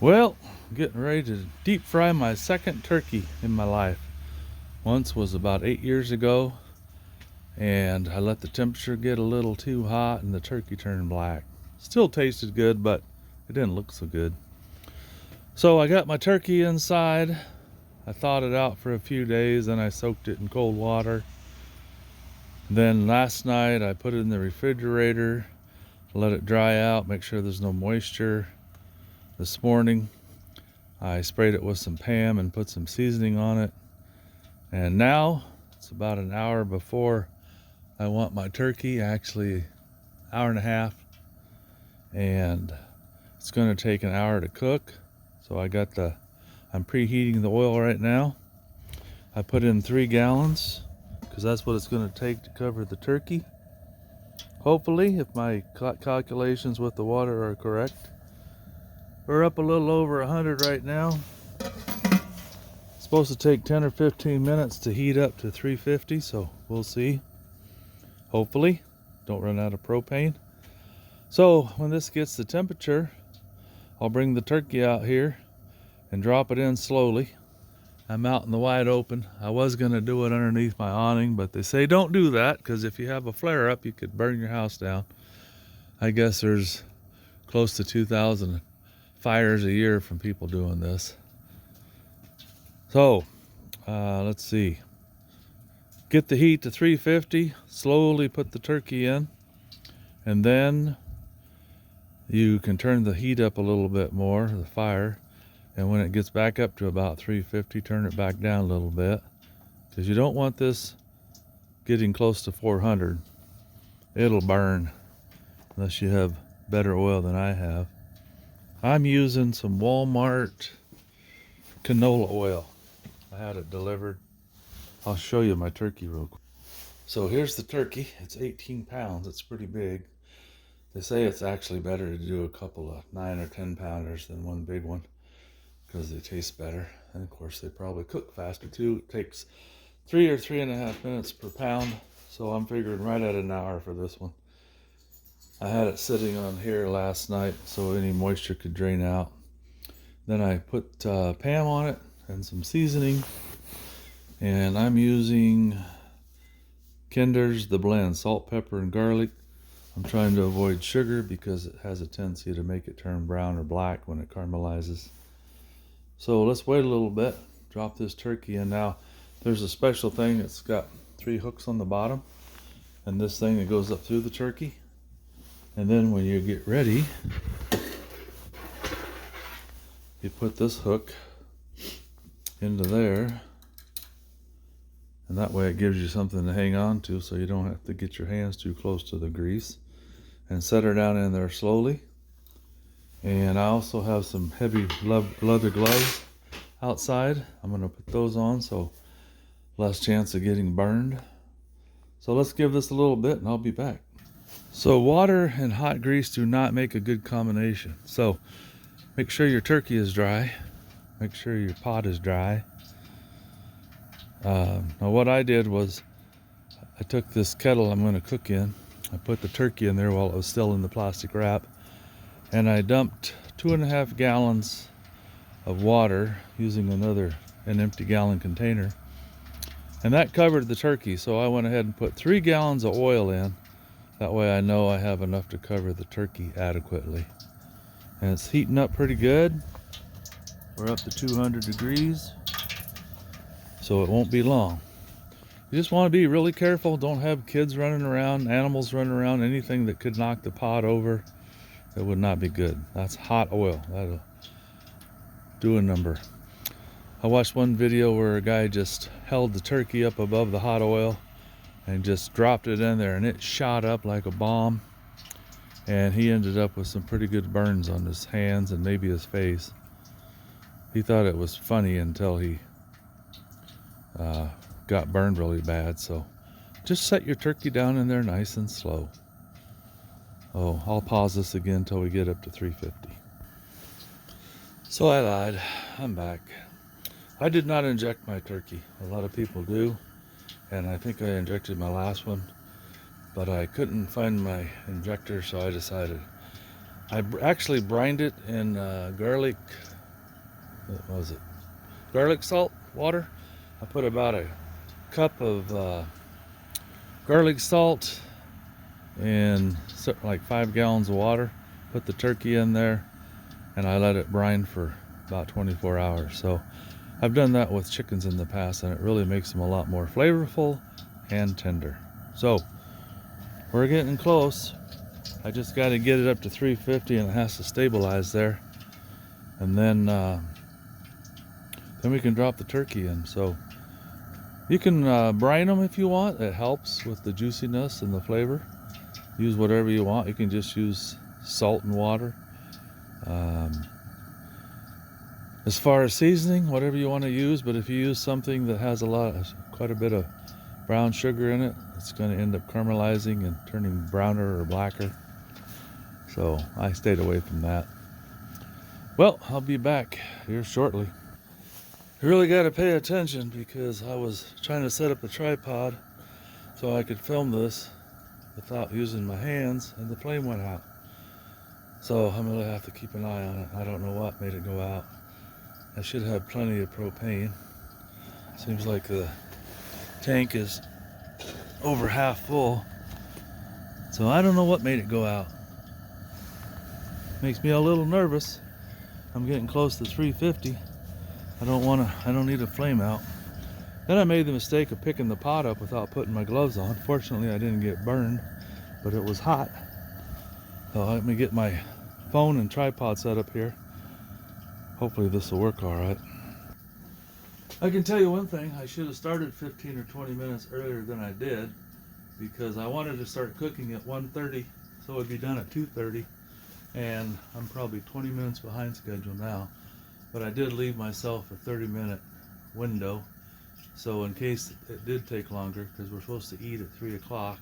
Well, getting ready to deep fry my second turkey in my life. Once was about 8 years ago, and I let the temperature get a little too hot and the turkey turned black. Still tasted good, but it didn't look so good. So I got my turkey inside. I thawed it out for a few days, then I soaked it in cold water. Then last night I put it in the refrigerator, let it dry out, make sure there's no moisture. This morning I sprayed it with some Pam and put some seasoning on it. And now it's about an hour before I want my turkey, actually hour and a half, and it's going to take an hour to cook. So I'm preheating the oil right now. I put in 3 gallons because that's what it's going to take to cover the turkey. Hopefully, if my calculations with the water are correct. We're up a little over 100 right now. It's supposed to take 10 or 15 minutes to heat up to 350, so we'll see. Hopefully, don't run out of propane. So when this gets the temperature, I'll bring the turkey out here and drop it in slowly. I'm out in the wide open. I was going to do it underneath my awning, but they say don't do that because if you have a flare up, you could burn your house down. I guess there's close to 2,000 fires a year from people doing this. So let's see. Get the heat to 350, slowly put the turkey in, and then you can turn the heat up a little bit more, the fire, and when it gets back up to about 350, turn it back down a little bit, because you don't want this getting close to 400. It'll burn unless you have better oil than I have. I'm using some Walmart canola oil. I had it delivered. I'll show you my turkey real quick. So here's the turkey. It's 18 pounds. It's pretty big. They say it's actually better to do a couple of 9 or 10 pounders than one big one because they taste better. And of course, they probably cook faster too. It takes 3 or 3.5 minutes per pound. So I'm figuring right at an hour for this one. I had it sitting on here last night so any moisture could drain out. Then I put Pam on it and some seasoning. And I'm using Kinder's The Blend, salt, pepper, and garlic. I'm trying to avoid sugar because it has a tendency to make it turn brown or black when it caramelizes. So let's wait a little bit, drop this turkey in. Now, there's a special thing. It's got 3 hooks on the bottom, and this thing that goes up through the turkey. And then when you get ready, you put this hook into there. And that way it gives you something to hang on to so you don't have to get your hands too close to the grease. And set her down in there slowly. And I also have some heavy leather gloves outside. I'm going to put those on so less chance of getting burned. So let's give this a little bit and I'll be back. So water and hot grease do not make a good combination. So make sure your turkey is dry. Make sure your pot is dry. Now what I did was I took this kettle I'm going to cook in. I put the turkey in there while it was still in the plastic wrap, and I dumped 2.5 gallons of water using an empty gallon container, and that covered the turkey. So I went ahead and put 3 gallons of oil in. That way I know I have enough to cover the turkey adequately. And it's heating up pretty good. We're up to 200 degrees. So it won't be long. You just want to be really careful. Don't have kids running around, animals running around, anything that could knock the pot over. It would not be good. That's hot oil. That'll do a number. I watched one video where a guy just held the turkey up above the hot oil and just dropped it in there, and it shot up like a bomb. And he ended up with some pretty good burns on his hands and maybe his face. He thought it was funny until he got burned really bad. So just set your turkey down in there nice and slow. Oh, I'll pause this again until we get up to 350. So I lied. I'm back. I did not inject my turkey. A lot of people do, and I think I injected my last one, but I couldn't find my injector, so I decided Actually brined it in garlic, what was it? Garlic salt water. I put about a cup of garlic salt and like 5 gallons of water. Put the turkey in there and I let it brine for about 24 hours. So I've done that with chickens in the past and it really makes them a lot more flavorful and tender. So we're getting close. I just got to get it up to 350 and it has to stabilize there, and then we can drop the turkey in. So you can brine them if you want. It helps with the juiciness and the flavor. Use whatever you want. You can just use salt and water. As far as seasoning, whatever you want to use, but if you use something that has quite a bit of brown sugar in it, it's going to end up caramelizing and turning browner or blacker. So I stayed away from that. Well, I'll be back here shortly. You really got to pay attention because I was trying to set up a tripod so I could film this without using my hands, and the flame went out. So I'm going to have to keep an eye on it. I don't know what made it go out. I should have plenty of propane. Seems like the tank is over half full. So I don't know what made it go out. Makes me a little nervous. I'm getting close to 350. I don't need a flame out. Then I made the mistake of picking the pot up without putting my gloves on. Fortunately, I didn't get burned, but it was hot. So let me get my phone and tripod set up here. Hopefully this will work all right. I can tell you one thing, I should have started 15 or 20 minutes earlier than I did, because I wanted to start cooking at 1:30, so it'd be done at 2:30, and I'm probably 20 minutes behind schedule now. But I did leave myself a 30-minute window, so in case it did take longer, because we're supposed to eat at 3 o'clock,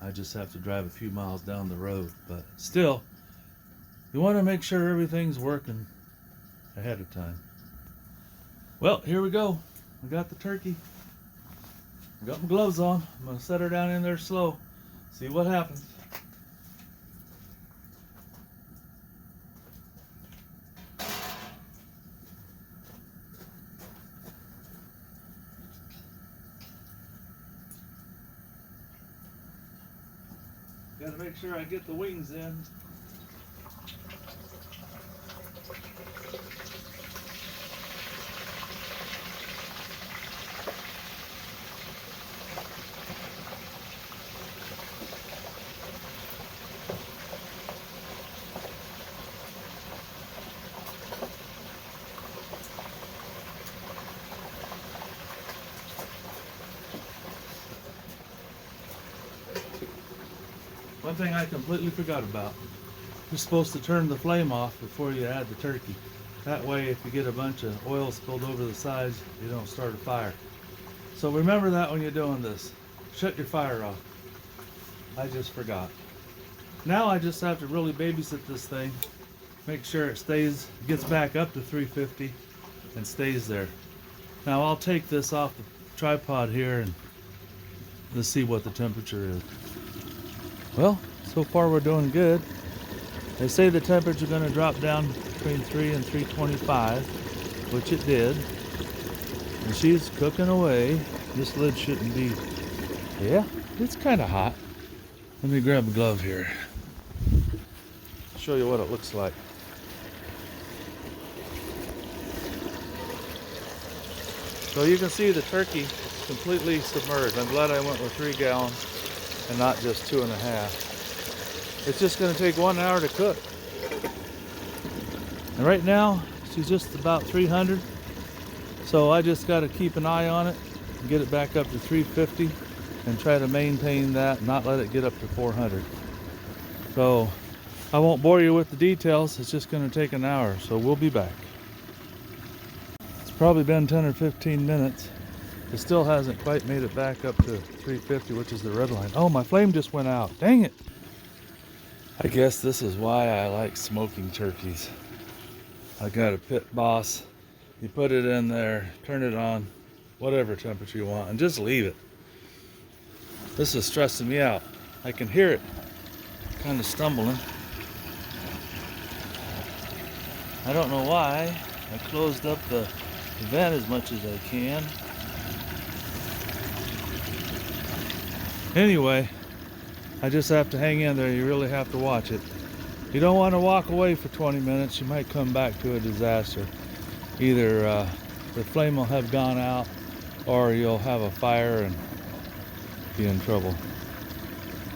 I just have to drive a few miles down the road. But still, you want to make sure everything's working ahead of time. Well, here we go. I got the turkey. I got my gloves on. I'm going to set her down in there slow. See what happens. Got to make sure I get the wings in. One thing I completely forgot about. You're supposed to turn the flame off before you add the turkey. That way, if you get a bunch of oil spilled over the sides, you don't start a fire. So remember that when you're doing this. Shut your fire off. I just forgot. Now I just have to really babysit this thing. Make sure it gets back up to 350 and stays there. Now I'll take this off the tripod here and let's see what the temperature is. Well, so far we're doing good. They say the temperature is going to drop down between 3 and 325, which it did. And she's cooking away. This lid shouldn't be, yeah, it's kind of hot. Let me grab a glove here. Show you what it looks like. So you can see the turkey completely submerged. I'm glad I went with 3 gallons and not just 2.5. It's just going to take 1 hour to cook. And right now, she's just about 300. So I just got to keep an eye on it and get it back up to 350 and try to maintain that, not let it get up to 400. So I won't bore you with the details. It's just going to take an hour. So we'll be back. It's probably been 10 or 15 minutes. It still hasn't quite made it back up to 350, which is the red line. Oh, my flame just went out. Dang it. I guess this is why I like smoking turkeys. I got a Pit Boss. You put it in there, turn it on, whatever temperature you want, and just leave it. This is stressing me out. I can hear it kind of stumbling. I don't know why. I closed up the vent as much as I can. Anyway, I just have to hang in there. You really have to watch it. You don't want to walk away for 20 minutes. You might come back to a disaster. Either the flame will have gone out, or you'll have a fire and be in trouble.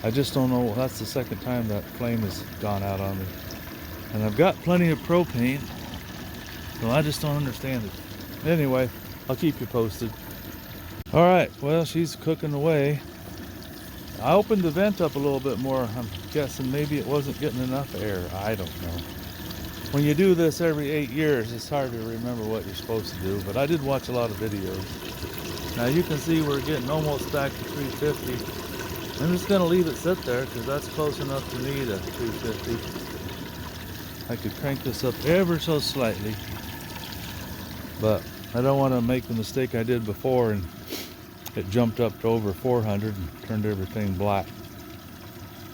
I just don't know. That's the second time that flame has gone out on me. And I've got plenty of propane, so I just don't understand it. Anyway, I'll keep you posted. All right, well, she's cooking away. I opened the vent up a little bit more. I'm guessing maybe it wasn't getting enough air. I don't know. When you do this every 8 years, it's hard to remember what you're supposed to do, but I did watch a lot of videos. Now you can see we're getting almost back to 350. I'm just gonna leave it sit there because that's close enough to me to 350. I could crank this up ever so slightly, but I don't want to make the mistake I did before and it jumped up to over 400 and turned everything black.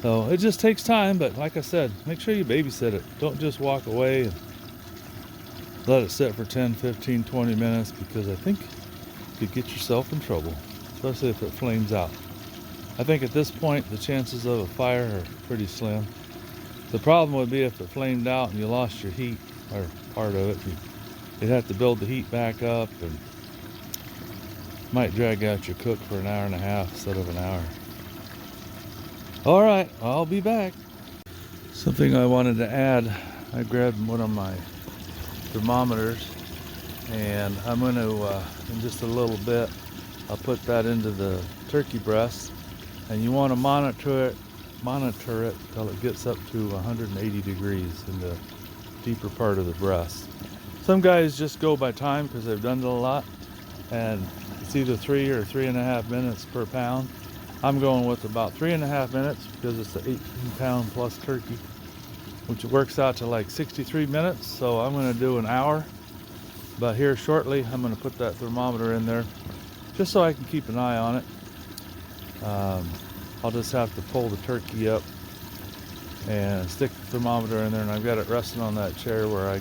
So it just takes time, but like I said, make sure you babysit it. Don't just walk away and let it sit for 10, 15, 20 minutes, because I think you could get yourself in trouble, especially if it flames out. I think at this point the chances of a fire are pretty slim. The problem would be if it flamed out and you lost your heat, or part of it. You'd have to build the heat back up and might drag out your cook for an hour and a half instead of an hour. All right, I'll be back. Something I wanted to add, I grabbed one of my thermometers, and I'm going to, in just a little bit, I'll put that into the turkey breast, and you want to monitor it till it gets up to 180 degrees in the deeper part of the breast. Some guys just go by time because they've done it a lot, and it's either 3 or 3.5 minutes per pound. I'm going with about 3.5 minutes because it's an 18-pound plus turkey, which works out to like 63 minutes. So I'm going to do an hour, but here shortly I'm going to put that thermometer in there just so I can keep an eye on it. I'll just have to pull the turkey up and stick the thermometer in there, and I've got it resting on that chair where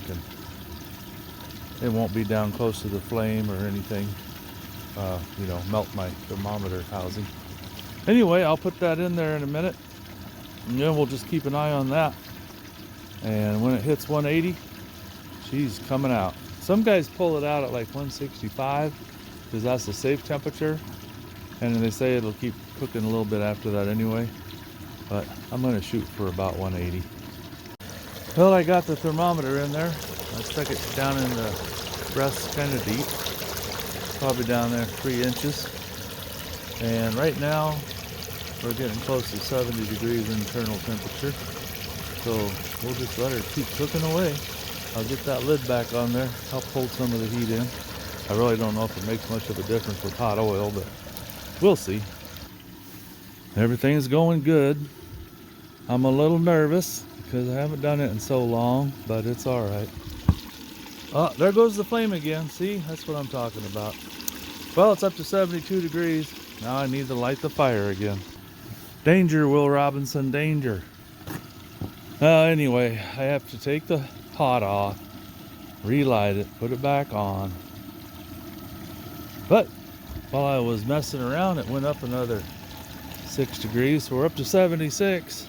it won't be down close to the flame or anything, melt my thermometer housing. Anyway, I'll put that in there in a minute, and then we'll just keep an eye on that. And when it hits 180, she's coming out. Some guys pull it out at like 165 because that's the safe temperature, and they say it'll keep cooking a little bit after that anyway, but I'm going to shoot for about 180. Well, I got the thermometer in there. I stuck it down in the breast kind of deep, probably down there 3 inches. And right now we're getting close to 70 degrees internal temperature. So we'll just let her keep cooking away. I'll get that lid back on there, help hold some of the heat in. I really don't know if it makes much of a difference with hot oil, but we'll see. Everything's going good. I'm a little nervous because I haven't done it in so long, but it's all right. Oh, there goes the flame again. See, that's what I'm talking about. Well, it's up to 72 degrees. Now I need to light the fire again. Danger, Will Robinson, danger. Anyway, I have to take the pot off, relight it, put it back on. But while I was messing around, it went up another 6 degrees. So we're up to 76.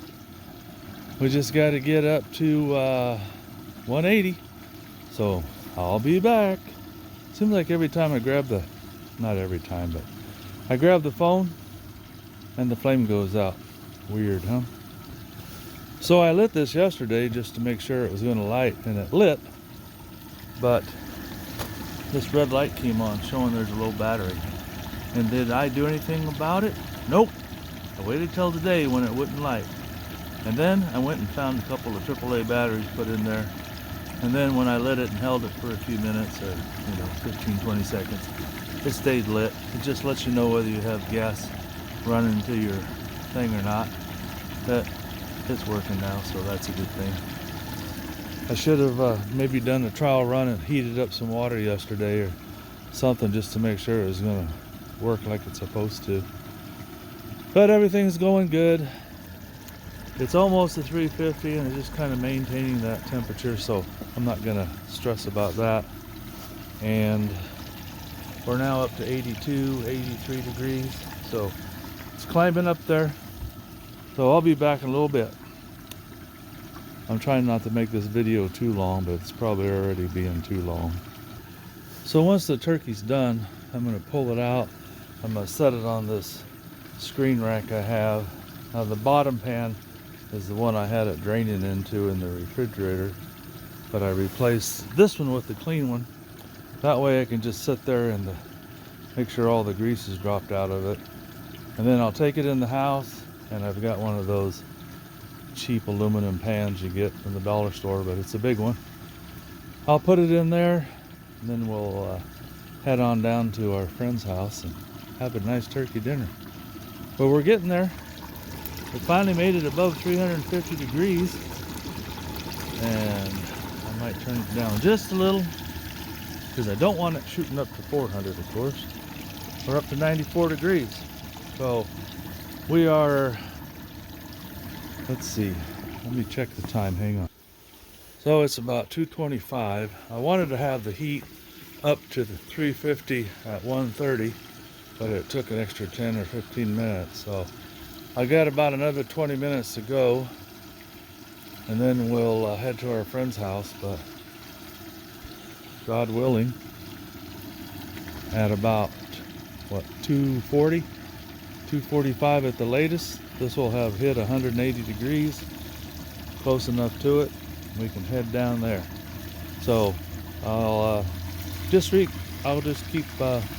We just got to get up to 180. So I'll be back. Seems like every time I grab not every time, but I grab the phone and the flame goes out. Weird, huh? So I lit this yesterday just to make sure it was going to light, and it lit, but this red light came on showing there's a low battery. And did I do anything about it? Nope. I waited till today when it wouldn't light. And then I went and found a couple of AAA batteries put in there. And then when I lit it and held it for a few minutes, or 15, 20 seconds, it stayed lit. It just lets you know whether you have gas running to your thing or not. That it's working now, so that's a good thing. I should have maybe done a trial run and heated up some water yesterday or something just to make sure it was going to work like it's supposed to. But everything's going good. It's almost to 350 and it's just kind of maintaining that temperature, so I'm not gonna stress about that. And we're now up to 82, 83 degrees, so it's climbing up there. So I'll be back in a little bit. I'm trying not to make this video too long, but it's probably already being too long. So once the turkey's done, I'm gonna pull it out. I'm gonna set it on this screen rack I have. Now the bottom pan is the one I had it draining into in the refrigerator, but I replaced this one with the clean one. That way I can just sit there and make sure all the grease is dropped out of it. And then I'll take it in the house, and I've got one of those cheap aluminum pans you get from the dollar store, but it's a big one. I'll put it in there, and then we'll head on down to our friend's house and have a nice turkey dinner. But we're getting there. We finally made it above 350 degrees, and I might turn it down just a little because I don't want it shooting up to 400, of course. We're up to 94 degrees. So we are, let's see, let me check the time, hang on. So it's about 2:25. I wanted to have the heat up to the 350 at 1:30, but it took an extra 10 or 15 minutes. So I got about another 20 minutes to go, and then we'll head to our friend's house. But God willing, at about, what, 2:40, 2:45 at the latest, this will have hit 180 degrees, close enough to it. We can head down there. So I'll just keep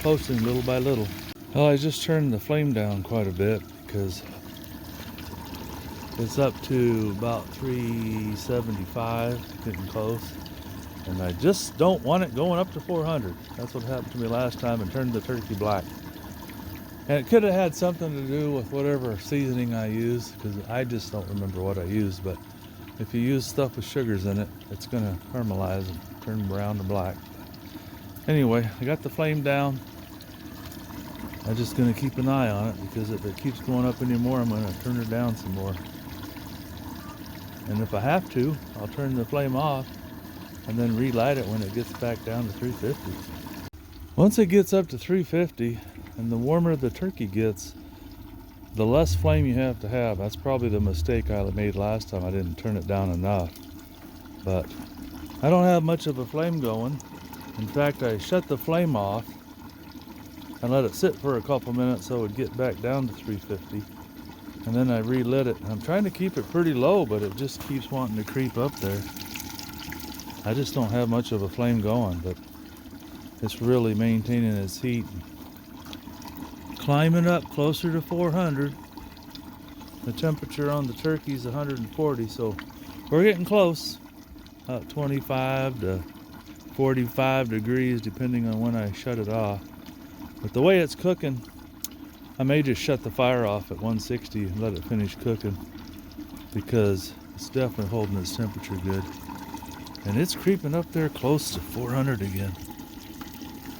posting little by little. Well, I just turned the flame down quite a bit because it's up to about 375, getting close. And I just don't want it going up to 400. That's what happened to me last time and turned the turkey black. And it could have had something to do with whatever seasoning I used, because I just don't remember what I used. But if you use stuff with sugars in it, it's going to caramelize and turn brown to black. Anyway, I got the flame down. I'm just going to keep an eye on it, because if it keeps going up anymore, I'm going to turn it down some more. And if I have to, I'll turn the flame off and then relight it when it gets back down to 350. Once it gets up to 350, and the warmer the turkey gets, the less flame you have to have. That's probably the mistake I made last time. I didn't turn it down enough. But I don't have much of a flame going. In fact, I shut the flame off and let it sit for a couple minutes so it would get back down to 350. And then I relit it. I'm trying to keep it pretty low, but it just keeps wanting to creep up there. I just don't have much of a flame going, but it's really maintaining its heat. Climbing up closer to 400. The temperature on the turkey is 140, so we're getting close. About 25 to 45 degrees, depending on when I shut it off. But the way it's cooking, I may just shut the fire off at 160 and let it finish cooking, because it's definitely holding its temperature good. And it's creeping up there close to 400 again.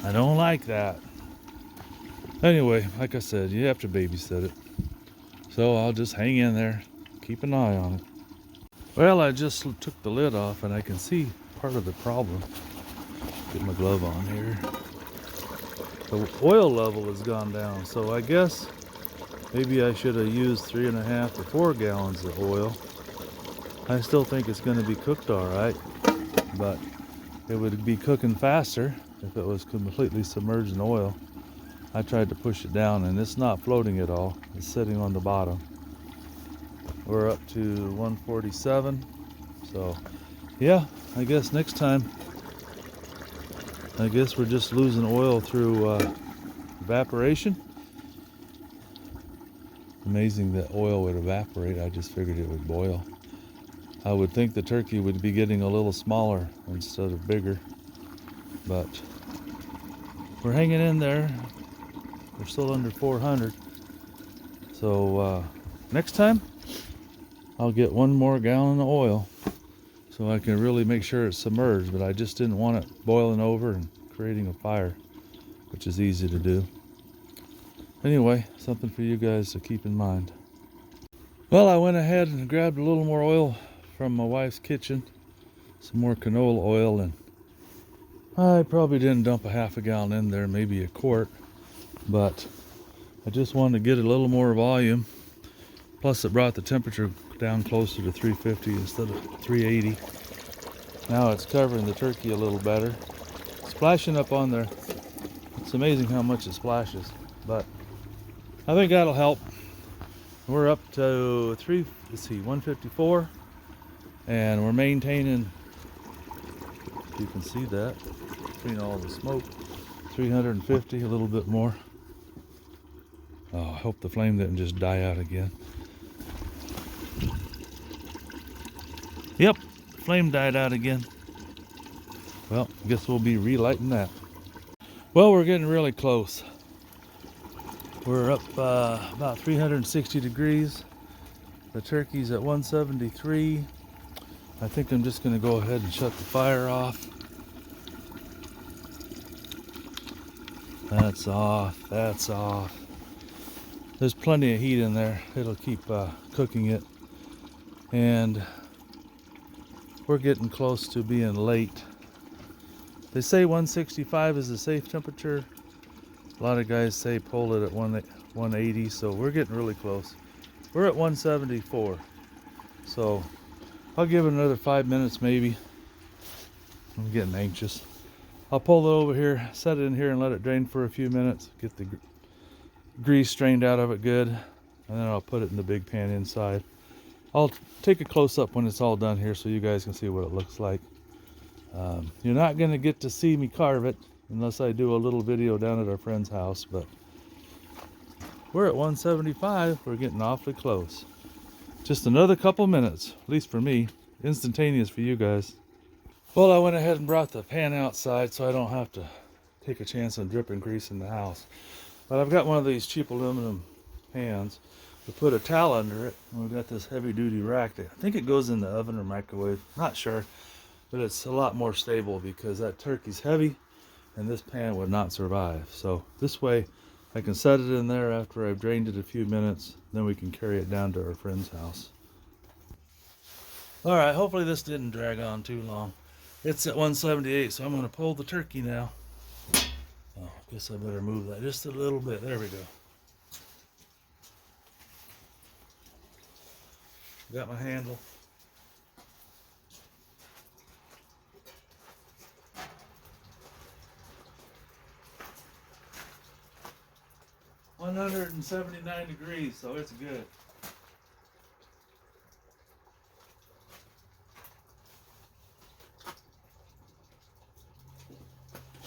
I don't like that. Anyway, like I said, you have to babysit it. So I'll just hang in there, keep an eye on it. Well, I just took the lid off and I can see part of the problem. Get my glove on here. The oil level has gone down, so I guess maybe I should have used 3.5 to 4 gallons of oil. I still think it's going to be cooked all right, but it would be cooking faster if it was completely submerged in oil. I tried to push it down and it's not floating at all. It's sitting on the bottom. We're up to 147. So yeah, I guess next time, I guess we're just losing oil through evaporation. Amazing that oil would evaporate. I just figured it would boil. I would think the turkey would be getting a little smaller instead of bigger, but we're hanging in there. We're still under 400. So next time I'll get 1 more gallon of oil so I can really make sure it's submerged, but I just didn't want it boiling over and creating a fire, which is easy to do. Anyway, something for you guys to keep in mind. Well, I went ahead and grabbed a little more oil from my wife's kitchen, some more canola oil, and I probably didn't dump a half a gallon in there, maybe a quart, but I just wanted to get a little more volume. Plus it brought the temperature down closer to 350 instead of 380. Now it's covering the turkey a little better. Splashing up on there. It's amazing how much it splashes, but I think that'll help. We're up to 154, and we're maintaining, if you can see that, between all the smoke, 350, a little bit more. Oh, I hope the flame didn't just die out again. Yep, flame died out again. Well, I guess we'll be relighting that. Well, we're getting really close. We're up about 360 degrees. The turkey's at 173. I think I'm just going to go ahead and shut the fire off. That's off. That's off. There's plenty of heat in there. It'll keep cooking it. And we're getting close to being late. They say 165 is the safe temperature. A lot of guys say pull it at 180, so we're getting really close. We're at 174, so I'll give it another 5 minutes maybe. I'm getting anxious. I'll pull it over here, set it in here and let it drain for a few minutes, get the grease strained out of it good, and then I'll put it in the big pan inside. I'll take a close-up when it's all done here so you guys can see what it looks like. You're not going to get to see me carve it unless I do a little video down at our friend's house, but we're at 175. We're getting awfully close. Just another couple minutes, at least for me. Instantaneous for you guys. Well, I went ahead and brought the pan outside so I don't have to take a chance on dripping grease in the house. But I've got one of these cheap aluminum pans. We put a towel under it, and we've got this heavy-duty rack. I think it goes in the oven or microwave. Not sure, but it's a lot more stable because that turkey's heavy, and this pan would not survive. So this way I can set it in there after I've drained it a few minutes, then we can carry it down to our friend's house. All right, hopefully this didn't drag on too long. It's at 178, so I'm going to pull the turkey now. Oh, I guess I better move that just a little bit. There we go. Got my handle. $179 degrees, so it's good.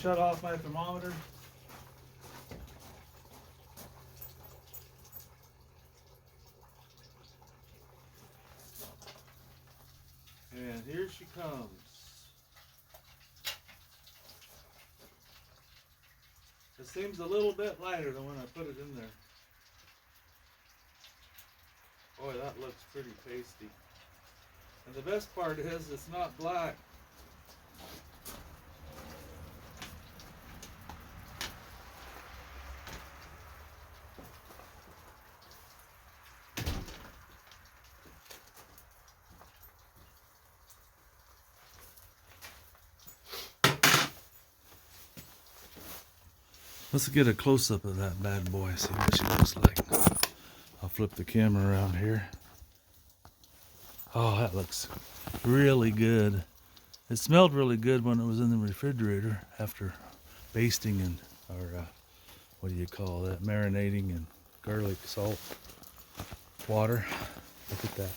Shut off my thermometer. And here she comes. It seems a little bit lighter than when I put it in there. Boy, that looks pretty tasty. And the best part is it's not black. Let's get a close-up of that bad boy, see what she looks like. I'll flip the camera around here. Oh, that looks really good. It smelled really good when it was in the refrigerator after basting and, or what do you call that, marinating in garlic, salt, water. Look at that.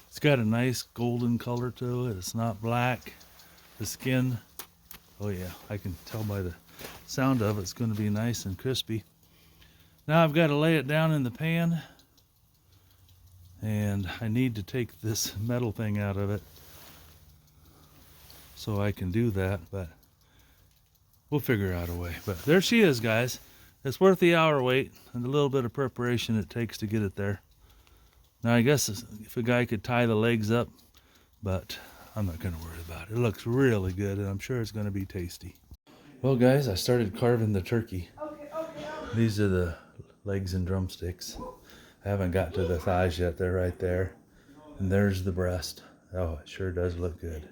It's got a nice golden color to it. It's not black. The skin, oh yeah, I can tell by the sound of it, it's going to be nice and crispy. Now I've got to lay it down in the pan, and I need to take this metal thing out of it so I can do that, but we'll figure out a way. But there she is, guys. It's worth the hour wait and the little bit of preparation it takes to get it there. Now I guess if a guy could tie the legs up, but I'm not going to worry about it. It looks really good, and I'm sure it's going to be tasty. Well, guys, I started carving the turkey. These are the legs and drumsticks. Haven't got to the thighs yet. They're right there. And there's the breast. Oh, it sure does look good.